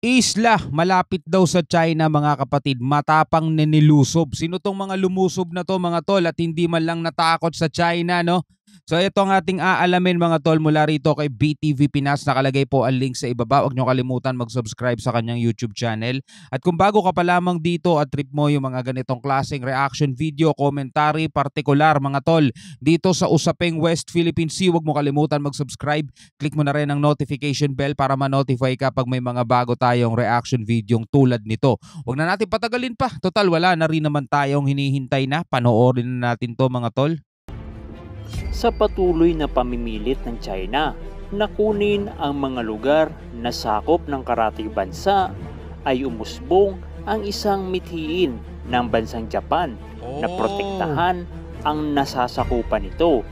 Isla, malapit daw sa China mga kapatid, matapang na nilusob. Sino tong mga lumusob na to mga tol at hindi man lang natakot sa China, no? So ito ang ating aalamin mga tol mula rito kay BTV Pinas. Nakalagay po ang link sa ibaba. Huwag nyo kalimutan mag-subscribe sa kanyang YouTube channel. At kung bago ka pa lamang dito at trip mo yung mga ganitong klaseng reaction video, commentary, partikular mga tol, dito sa Usaping West Philippine Sea, huwag mo kalimutan mag-subscribe. Click mo na rin ang notification bell para ma-notify ka pag may mga bago tayong reaction video tulad nito. Huwag na natin patagalin pa. Total, wala na rin naman tayong hinihintay na. Panoorin na natin to mga tol. Sa patuloy na pamimilit ng China na kunin ang mga lugar na sakop ng karatig bansa, ay umusbong ang isang mithiin ng bansang Japan na protektahan ang nasasakupan nito.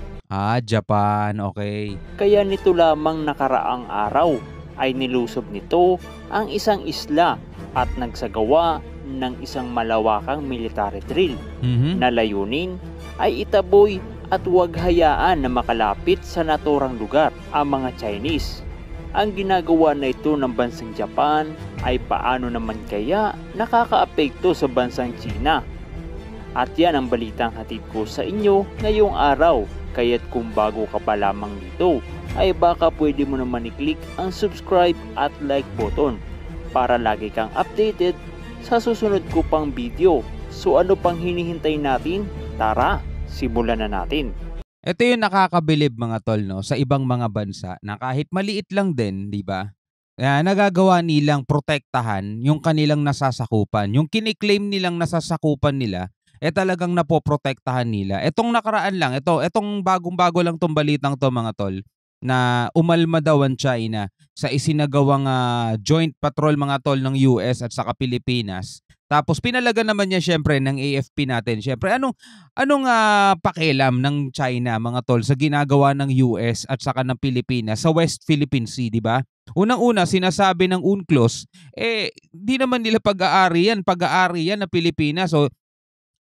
Japan, okay. Kaya nito lamang nakaraang araw ay nilusob nito ang isang isla at nagsagawa ng isang malawakang military drill na layunin ay itaboy at huwag hayaan na makalapit sa naturang lugar ang mga Chinese. Ang ginagawa na ito ng bansang Japan ay paano naman kaya nakakaapekto sa bansang China? At yan ang balitang hatid ko sa inyo ngayong araw. Kaya't kung bago ka pa lamang dito, ay baka pwede mo naman i-click ang subscribe at like button para lagi kang updated sa susunod ko pang video. So ano pang hinihintay natin? Tara, simulan na natin. Ito yung nakakabilib mga tol, no, sa ibang mga bansa na kahit maliit lang din, di ba? Nagagawa nilang protektahan yung kanilang nasasakupan. Yung kiniklaim nilang nasasakupan nila, talagang napoprotektahan nila. Etong nakaraan lang, etong bagong-bago lang tong balitang to mga tol, na umalma daw ang China sa isinagawang joint patrol mga tol ng US at saka Pilipinas. Tapos pinalaga naman niya syempre ng AFP natin. Syempre anong pakialam ng China mga tol sa ginagawa ng US at saka ng Pilipinas sa West Philippine Sea, di ba? Unang-una sinasabi ng UNCLOS, di naman nila pag-aari yan na Pilipinas. So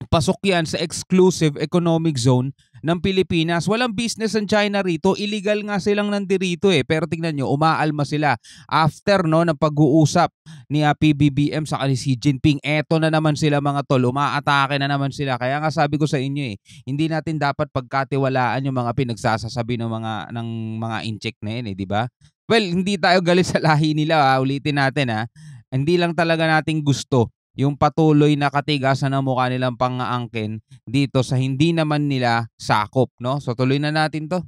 pasok yan sa exclusive economic zone ng Pilipinas. Walang business ang China rito. Illegal nga silang nandirito Pero tingnan nyo, umaalma sila. After ng pag-uusap ni PBBM sa ni Xi Jinping, eto na naman sila mga tol. Umaatake na naman sila. Kaya nga sabi ko sa inyo hindi natin dapat pagkatiwalaan yung mga pinagsasasabi ng mga incheck na yun di ba? Well, hindi tayo galit sa lahi nila. Ulitin natin Hindi lang talaga nating gusto yung patuloy na katigasan ng mukha nilang pang-aangkin dito sa hindi naman nila sakop, no? So tuloy na natin to.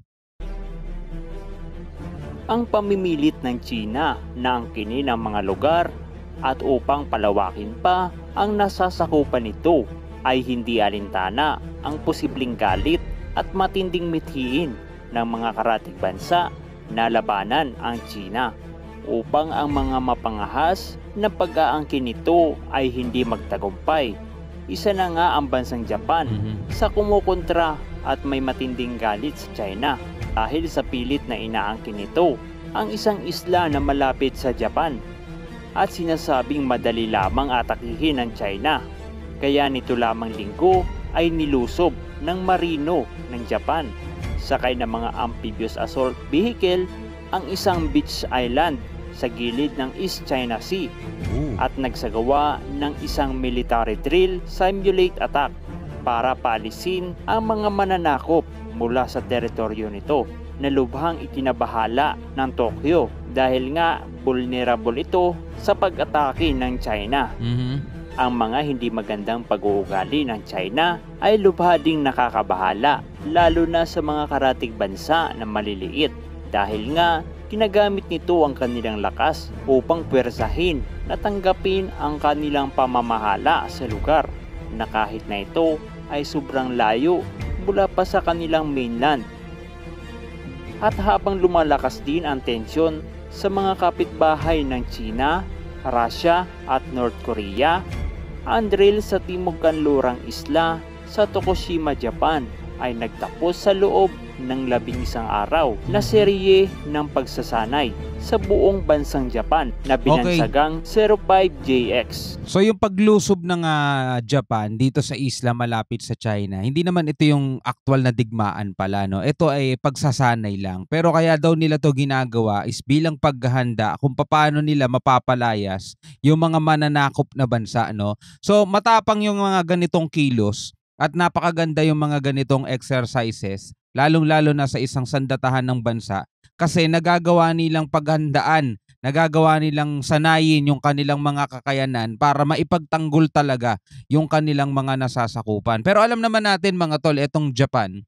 Ang pamimilit ng China na angkinin ang mga lugar at upang palawakin pa ang nasasakupan nito ay hindi alintana ang posibleng galit at matinding mithiin ng mga karatig bansa na labanan ang China upang ang mga mapangahas na pag-aangkin nito ay hindi magtagumpay. Isa na nga ang bansang Japan sa kumukontra at may matinding galit sa China dahil sa pilit na inaangkin nito ang isang isla na malapit sa Japan at sinasabing madali lamang atakihin ng China. Kaya nito lamang linggo ay nilusob ng marino ng Japan sakay ng mga amphibious assault vehicle ang isang beach island sa gilid ng East China Sea at nagsagawa ng isang military drill simulate attack para paalisin ang mga mananakop mula sa teritoryo nito na lubhang ikinabahala ng Tokyo dahil nga vulnerable ito sa pag-atake ng China. Ang mga hindi magandang pag-uugali ng China ay lubha ding nakakabahala lalo na sa mga karatig bansa na maliliit dahil nga ginagamit nito ang kanilang lakas upang pwersahin na tanggapin ang kanilang pamamahala sa lugar na kahit na ito ay sobrang layo mula pa sa kanilang mainland. At habang lumalakas din ang tensyon sa mga kapitbahay ng China, Russia at North Korea, ang drill sa timog kanlurang isla sa Tokushima, Japan ay nagtapos sa loob ng 11 araw na serye ng pagsasanay sa buong bansang Japan na binansagang 05JX. So yung paglusob ng Japan dito sa isla malapit sa China, hindi naman ito yung actual na digmaan pala, no? Ito ay pagsasanay lang. Pero kaya daw nila to ginagawa is bilang paghahanda kung paano nila mapapalayas yung mga mananakop na bansa, no? So matapang yung mga ganitong kilos at napakaganda yung mga ganitong exercises, lalong-lalo na sa isang sandatahan ng bansa kasi nagagawa nilang paghandaan, nagagawa nilang sanayin yung kanilang mga kakayanan para maipagtanggol talaga yung kanilang mga nasasakupan. Pero alam naman natin mga tol, etong Japan,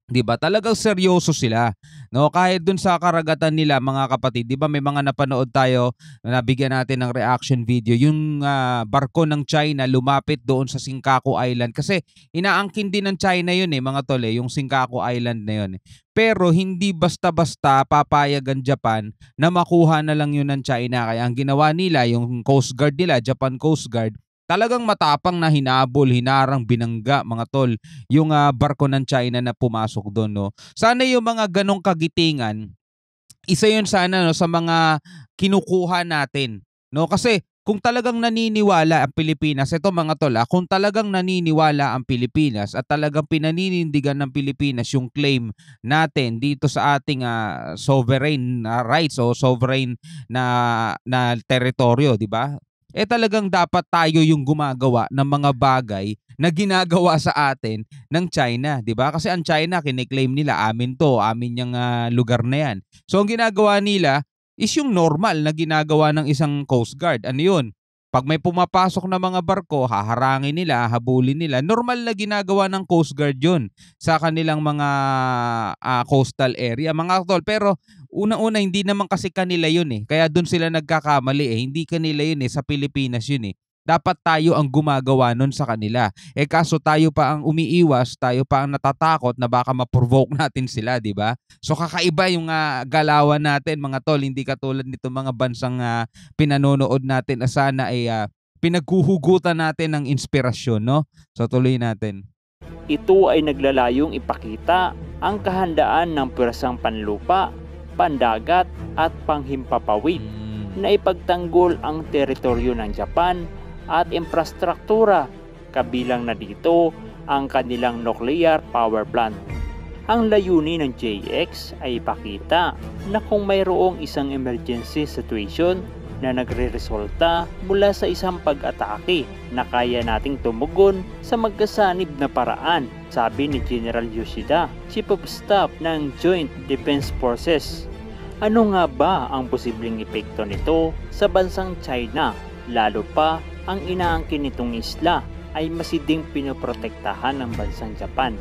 'di ba? Talagang seryoso sila. No, kahit dun sa karagatan nila mga kapatid, 'di ba may mga napanood tayo na nabigyan natin ng reaction video, yung barko ng China lumapit doon sa Senkaku Island kasi inaangkin din ng China yun mga tol yung Senkaku Island na yun. Pero hindi basta-basta papayag ang Japan na makuha na lang yun ng China. Kaya ang ginawa nila, yung Coast Guard nila, Japan Coast Guard, talagang matapang na hinabol, hinarang, binangga mga tol yung barko ng China na pumasok doon, no. Sana yung mga ganong kagitingan, isa yun sana, no, sa mga kinukuha natin, no, kasi kung talagang naniniwala ang Pilipinas, ito mga tol, kung talagang naniniwala ang Pilipinas at talagang pinaninindigan ng Pilipinas yung claim natin dito sa ating sovereign rights o sovereign na teritoryo, di ba? Talagang dapat tayo yung gumagawa ng mga bagay na ginagawa sa atin ng China, 'di ba? Kasi ang China kine-claim nila amin 'to, amin yung lugar na 'yan. So ang ginagawa nila is yung normal na ginagawa ng isang Coast Guard. Ano 'yun? Pag may pumapasok na mga barko, haharangin nila, habulin nila. Normal na ginagawa ng Coast Guard 'yun sa kanilang mga coastal area, mga tol. Pero unang-una hindi naman kasi kanila 'yun kaya doon sila nagkakamali hindi kanila 'yun sa Pilipinas 'yun Dapat tayo ang gumagawa nun sa kanila. Kaso tayo pa ang umiiwas, tayo pa ang natatakot na baka ma-provoke natin sila, di ba? So kakaiba yung galawan natin mga tol, hindi katulad nito mga bansang pinanonood natin na sana ay pinaghuhugutan natin ng inspirasyon, no? So tuloy natin. Ito ay naglalayong ipakita ang kahandaan ng pwersang panlupa, pandagat at panghimpapawid na ipagtanggol ang teritoryo ng Japan at infrastruktura, kabilang na dito ang kanilang nuclear power plant. Ang layunin ng JX ay ipakita na kung mayroong isang emergency situation na nagre-resulta mula sa isang pag-atake na kaya nating tumugon sa magkasanib na paraan, sabi ni General Yoshida, Chief of Staff ng Joint Defense Forces. Ano nga ba ang posibleng epekto nito sa bansang China, lalo pa ang inaangkin nitong isla ay masiding pinoprotektahan ng bansang Japan?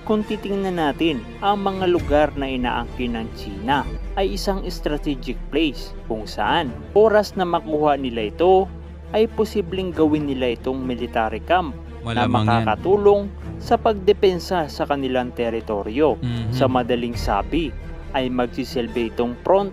Kung titingnan natin, ang mga lugar na inaangkin ng China ay isang strategic place kung saan oras na makuha nila ito ay posibleng gawin nila itong military camp na makakatulong sa pagdepensa sa kanilang teritoryo. Sa madaling sabi ay magsisilbi itong front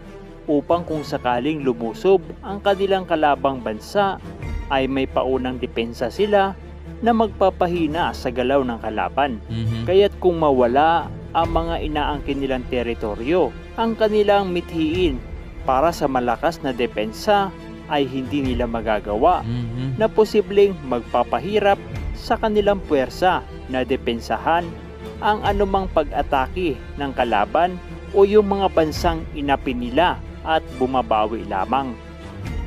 upang kung sakaling lumusob ang kanilang kalabang bansa ay may paunang depensa sila na magpapahina sa galaw ng kalaban. Kaya't kung mawala ang mga inaangkin nilang teritoryo, ang kanilang mithiin para sa malakas na depensa ay hindi nila magagawa na posibleng magpapahirap sa kanilang puwersa na depensahan ang anumang pag-atake ng kalaban o yung mga bansang inapin nila at bumabawi lamang.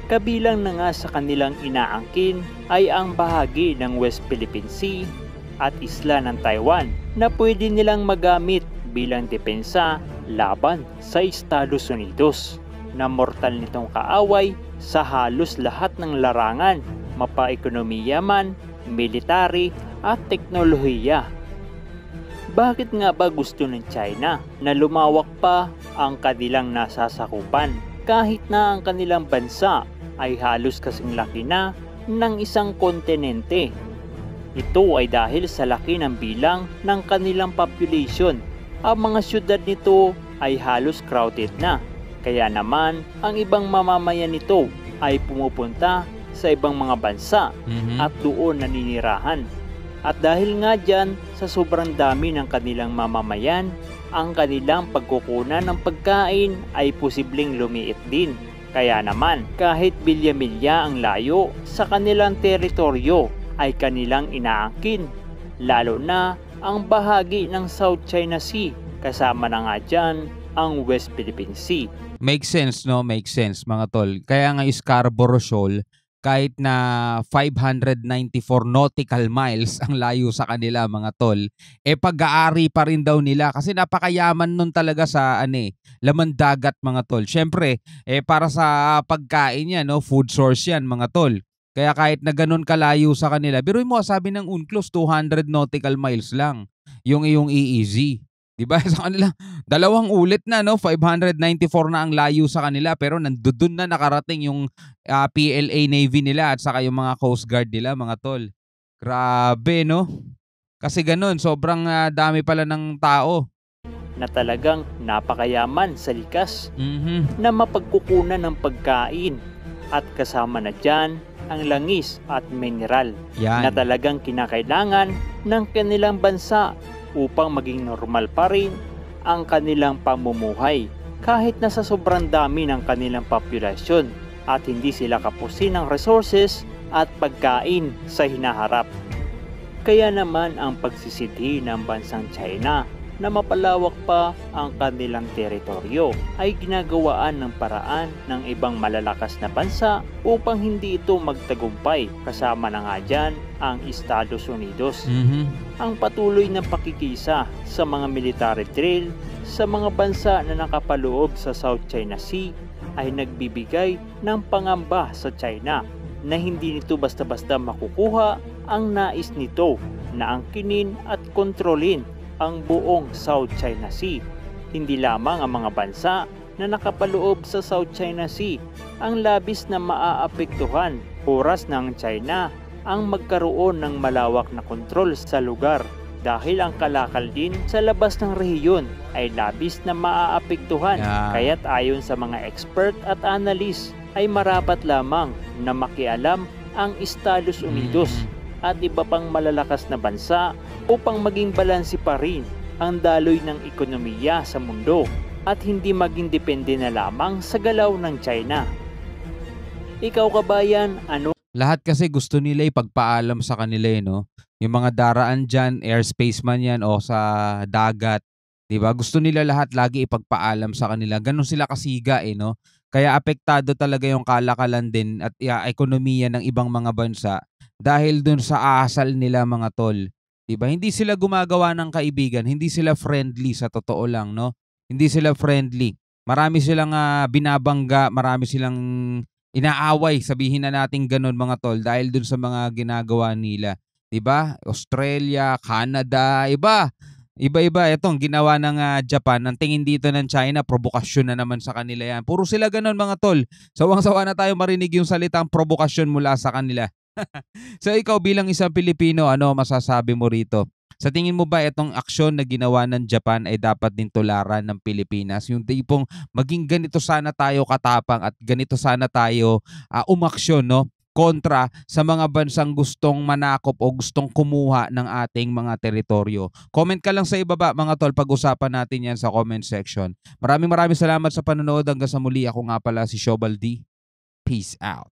Kabilang na nga sa kanilang inaangkin ay ang bahagi ng West Philippine Sea at isla ng Taiwan na pwede nilang magamit bilang depensa laban sa Estados Unidos na mortal nitong kaaway sa halos lahat ng larangan, mapa-ekonomiya man, military at teknolohiya. Bakit nga ba gusto ng China na lumawak pa ang kanilang nasasakupan kahit na ang kanilang bansa ay halos kasing laki na ng isang kontinente? Ito ay dahil sa laki ng bilang ng kanilang population. Ang mga syudad nito ay halos crowded na. Kaya naman ang ibang mamamayan nito ay pumupunta sa ibang mga bansa at doon naninirahan. At dahil nga dyan, sa sobrang dami ng kanilang mamamayan, ang kanilang pagkukunan ng pagkain ay posibleng lumiit din. Kaya naman, kahit bilya-milya ang layo sa kanilang teritoryo ay kanilang inaangkin. Lalo na ang bahagi ng South China Sea, kasama na nga dyan ang West Philippine Sea. Make sense, no? Make sense, mga tol. Kaya nga Scarborough Shoal, kahit na 594 nautical miles ang layo sa kanila, mga tol, pag-aari pa rin daw nila kasi napakayaman nun talaga sa laman dagat, mga tol. Syempre, para sa pagkain yan, no? Food source yan, mga tol. Kaya kahit na ganun kalayo sa kanila, biruin mo, sabi ng UNCLOS, 200 nautical miles lang yung iyong EEZ. Diba? Sa kanila, 2 ulit na, no? 594 na ang layo sa kanila, pero nandun na nakarating yung PLA Navy nila at saka yung mga Coast Guard nila, mga tol. Grabe, no? Kasi ganun, sobrang dami pala ng tao. Na talagang napakayaman sa likas na mapagkukunan ng pagkain at kasama na dyan ang langis at mineral Yan. na talagang kinakailangan ng kanilang bansa upang maging normal pa rin ang kanilang pamumuhay kahit na sa sobrang dami ng kanilang populasyon at hindi sila kapusin ng resources at pagkain sa hinaharap. Kaya naman ang pagsisidhi ng bansang China na mapalawak pa ang kanilang teritoryo ay ginagawaan ng paraan ng ibang malalakas na bansa upang hindi ito magtagumpay, kasama na nga dyan ang Estados Unidos. Ang patuloy na pakikisa sa mga military drill sa mga bansa na nakapaloob sa South China Sea ay nagbibigay ng pangamba sa China na hindi nito basta-basta makukuha ang nais nito na angkinin at kontrolin ang buong South China Sea. Hindi lamang ang mga bansa na nakapaloob sa South China Sea ang labis na maaapektuhan. Oras ng China ang magkaroon ng malawak na kontrol sa lugar dahil ang kalakal din sa labas ng rehiyon ay labis na maaapektuhan. Kaya't ayon sa mga expert at analyst ay marapat lamang na makialam ang Estados Unidos at iba pang malalakas na bansa upang maging balanse pa rin ang daloy ng ekonomiya sa mundo at hindi maging depende na lamang sa galaw ng China. Ikaw kabayan, ano? Lahat kasi gusto nila ipagpaalam sa kanila, no? Yung mga daraan dyan, airspace man yan o sa dagat, diba? Gusto nila lahat lagi ipagpaalam sa kanila. Ganon sila kasiga, no? Kaya apektado talaga yung kalakalan din at ekonomiya ng ibang mga bansa dahil dun sa asal nila, mga tol. Diba? Hindi sila gumagawa ng kaibigan, hindi sila friendly sa totoo lang, no? Hindi sila friendly. Marami silang binabangga, marami silang inaaway, sabihin na natin ganun, mga tol, dahil dun sa mga ginagawa nila. Diba? Australia, Canada, iba. Iba-iba. Itong ginawa ng Japan, ang tingin dito ng China, provokasyon na naman sa kanila yan. Puro sila ganun, mga tol. Sawang-sawa na tayo marinig yung salitang provokasyon mula sa kanila. So ikaw bilang isang Pilipino, ano masasabi mo rito? Sa tingin mo ba itong aksyon na ginawa ng Japan ay dapat din tularan ng Pilipinas? Yung tipong maging ganito sana tayo katapang at ganito sana tayo umaksyon, no? Kontra sa mga bansang gustong manakop o gustong kumuha ng ating mga teritoryo. Comment ka lang sa ibaba, mga tol, pag-usapan natin yan sa comment section. Maraming salamat sa panonood. Hanggang sa muli, ako nga pala si Shobal D. Peace out.